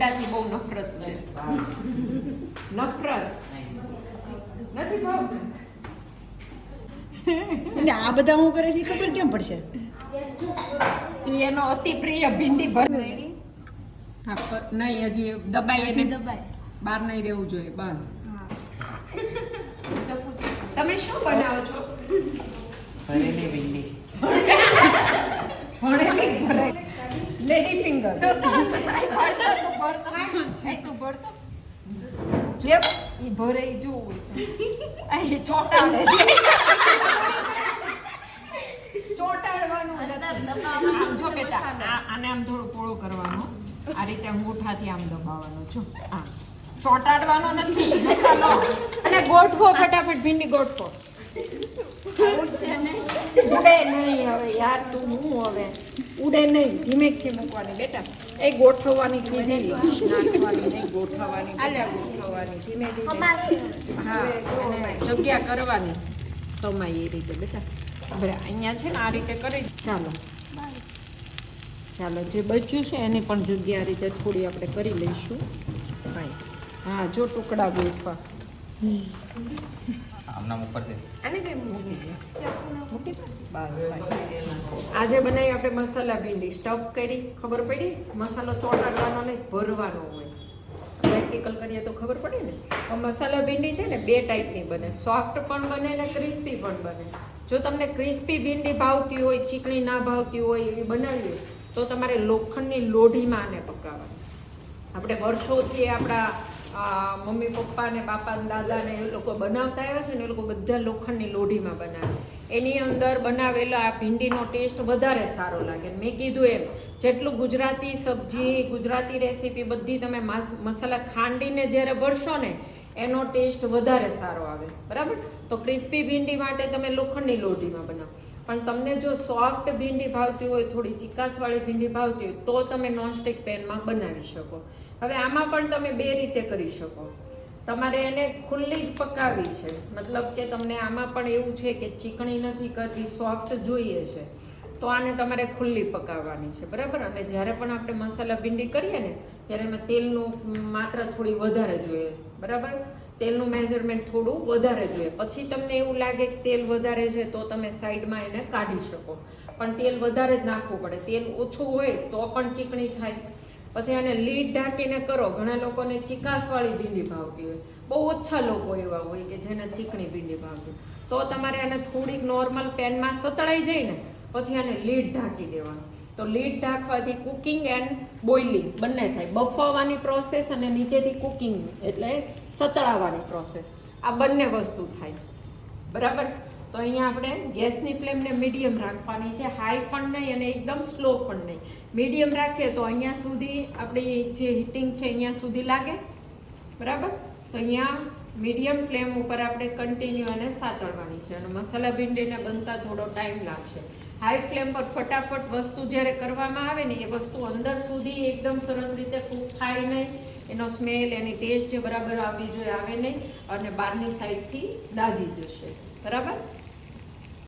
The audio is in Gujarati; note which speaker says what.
Speaker 1: ભીંડાથી બહુ નફરત છે. નફરત નથી ભાવતું.
Speaker 2: અને આ બધા હું કરે છે ખબર કેમ પડશે?
Speaker 1: એનો અતિ પ્રિય ભીંડી ભર. હા નહીં, હજી દબાઈ એને બહાર નહીં રહેવું જોઈએ. બસ. તમે શું બનાવો છો?
Speaker 3: ભરેલી ભીંડી.
Speaker 1: ભરેલી ભરેલી લેડી ફિંગર. તું ભરતો જેમ ઈ ભરે જોવું અહીં ચોટાડે ચોટાડવાનું આમ જો બેટા આને આમ થોડું પોળું કરવાનું. આ રીતે અંગૂઠાથી આમ દબાવવાનું. જો આ ચોટાડવાનો નથી મસાલો. અને ગોઠવો ફટાફટ ભીંડી ગોઠવો. ઉડે નહીં હવે યાર તું હું હવે ઉડે નહીં. ધીમેથી મૂકવાની બેટા. એ ગોઠવવાની કીધી નાખવાની નહીં ગોઠવવાની ગોઠવવાની ધીમે ધીમે. હા અને જગ્યા કરવાની સમય એ રીતે બેટા. હવે અહીંયા છે ને આ રીતે કરી. ચાલો ચાલો જે બચ્યું છે એની પણ જગ્યા આ રીતે થોડી આપણે કરી લઈશું. ભાઈ હા જો ટુકડા ગોઠવા.
Speaker 3: આમનામ ઉપર દે.
Speaker 1: આને કઈ મૂકી દે. મૂકી દે. બસ ભાઈ. આજે બનાવી આપણે મસાલા ભીંડી સ્ટફ કરી. ખબર પડી? મસાલો ચોટાડવાનો નહીં ભરવાનો હોય. પ્રેક્ટિકલ કરીએ તો ખબર પડે ને. મસાલા ભીંડી છે ને બે ટાઈપની બને. સોફ્ટ પણ બને ને ક્રિસ્પી પણ બને. જો તમને ક્રિસ્પી ભીંડી ભાવતી હોય, ચીકણી ના ભાવતી હોય એવી બનાવી હોય તો તમારે લોખંડની લોઢીમાં આને પકાવવાની. આપણે વર્ષોથી આપણા મમ્મી પપ્પા ને બાપા ને દાદા ને એ લોકો બનાવતા આવ્યા છે ને એ લોકો બધા લોખંડની લોઢીમાં બનાવે. એની અંદર બનાવેલા આ ભીંડીનો ટેસ્ટ વધારે સારો લાગે. મેં કીધું એમ જેટલું ગુજરાતી સબ્જી ગુજરાતી રેસીપી બધી તમે મસાલા ખાંડીને જ્યારે ભરશો ને એનો ટેસ્ટ વધારે સારો આવે. બરાબર? તો ક્રિસ્પી ભીંડી માટે તમે લોખંડની લોઢીમાં બનાવો. પણ તમને જો સોફ્ટ ભીંડી ભાવતી હોય, થોડી ચિકાસવાળી ભીંડી ભાવતી હોય તો તમે નોનસ્ટિક પેનમાં બનાવી શકો. હવે આમાં પણ તમે બે રીતે કરી શકો. તમારે એને ખુલ્લી જ પકાવવી છે, મતલબ કે તમને આમાં પણ એવું છે કે ચીકણી નથી કરતી, સોફ્ટ જોઈએ છે તો આને તમારે ખુલ્લી પકાવવાની છે. બરાબર? અને જ્યારે પણ આપણે મસાલા ભીંડી કરીએ ને ત્યારે એમાં તેલનું માત્રા થોડી વધારે જોઈએ. બરાબર? તેલનું મેઝરમેન્ટ થોડું વધારે જોઈએ. પછી તમને એવું લાગે કે તેલ વધારે છે તો તમે સાઈડમાં એને કાઢી શકો. પણ તેલ વધારે જ નાખવું પડે. તેલ ઓછું હોય તો પણ ચીકણી થાય. પછી આને લીડ ઢાંકીને કરો. ઘણા લોકોને ચિકાસવાળી ભીંડી ભાવતી હોય, બહુ ઓછા લોકો એવા હોય કે જેને ચીકણી ભીંડી ભાવતી હોય. તો તમારે આને થોડીક નોર્મલ પેનમાં સતળાઈ જાય ને પછી આને લીડ ઢાંકી દેવાનું. તો લીડ ઢાંકવાથી કુકિંગ એન્ડ બોઇલિંગ બંને થાય. બફાવવાની પ્રોસેસ અને નીચેથી કુકિંગ એટલે સતળાવવાની પ્રોસેસ, આ બંને વસ્તુ થાય. બરાબર? તો અહીંયા આપણે ગેસની ફ્લેમને મીડિયમ રાખવાની છે. હાઈ પણ નહીં અને એકદમ સ્લો પણ નહીં. મીડિયમ રાખીએ તો અહીંયા સુધી આપણી જે હીટિંગ છે અહીંયા સુધી લાગે. બરાબર? તો અહીંયા મીડિયમ ફ્લેમ ઉપર આપણે કન્ટિન્યુ અને સાતળવાની છે. અને મસાલા ભીંડીને બનતા થોડો ટાઈમ લાગશે. હાઈ ફ્લેમ પર ફટાફટ વસ્તુ જ્યારે કરવામાં આવે ને એ વસ્તુ અંદર સુધી એકદમ સરસ રીતે કૂક થાય નહીં. એનો સ્મેલ એની ટેસ્ટ જે બરાબર આવવી જોઈએ આવે નહીં અને બહારની સાઈડથી દાજી જશે. બરાબર?